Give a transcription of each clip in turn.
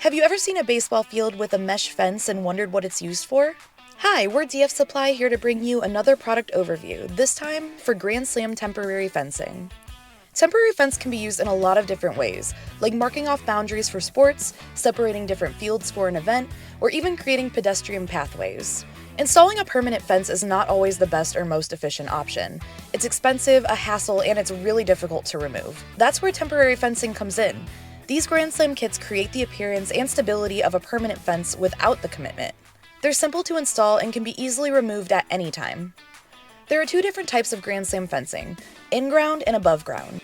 Have you ever seen a baseball field with a mesh fence and wondered what it's used for? Hi, we're DF Supply here to bring you another product overview, this time for Grand Slam temporary fencing. Temporary fence can be used in a lot of different ways, like marking off boundaries for sports, separating different fields for an event, or even creating pedestrian pathways. Installing a permanent fence is not always the best or most efficient option. It's expensive, a hassle, and it's really difficult to remove. That's where temporary fencing comes in. These Grand Slam kits create the appearance and stability of a permanent fence without the commitment. They're simple to install and can be easily removed at any time. There are two different types of Grand Slam fencing, in-ground and above ground.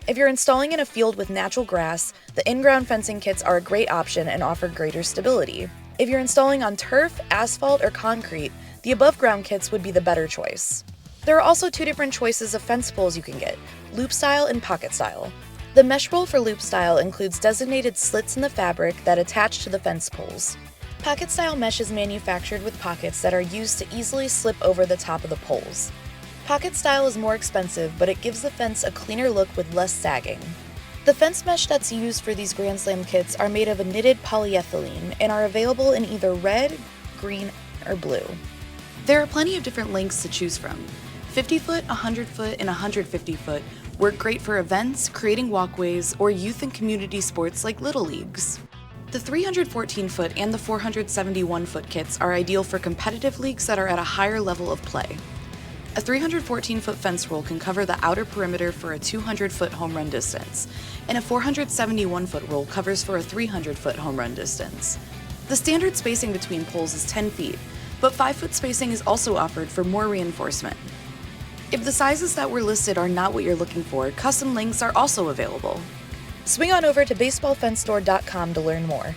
If you're installing in a field with natural grass, the in-ground fencing kits are a great option and offer greater stability. If you're installing on turf, asphalt, or concrete, the above ground kits would be the better choice. There are also two different choices of fence poles you can get, loop style and pocket style. The mesh roll for loop style includes designated slits in the fabric that attach to the fence poles. Pocket style mesh is manufactured with pockets that are used to easily slip over the top of the poles. Pocket style is more expensive, but it gives the fence a cleaner look with less sagging. The fence mesh that's used for these Grand Slam kits are made of a knitted polyethylene and are available in either red, green, or blue. There are plenty of different lengths to choose from. 50-foot, 100-foot, and 150-foot work great for events, creating walkways, or youth and community sports like Little Leagues. The 314-foot and the 471-foot kits are ideal for competitive leagues that are at a higher level of play. A 314-foot fence roll can cover the outer perimeter for a 200-foot home run distance, and a 471-foot roll covers for a 300-foot home run distance. The standard spacing between poles is 10 feet, but 5-foot spacing is also offered for more reinforcement. If the sizes that were listed are not what you're looking for, custom lengths are also available. Swing on over to baseballfencestore.com to learn more.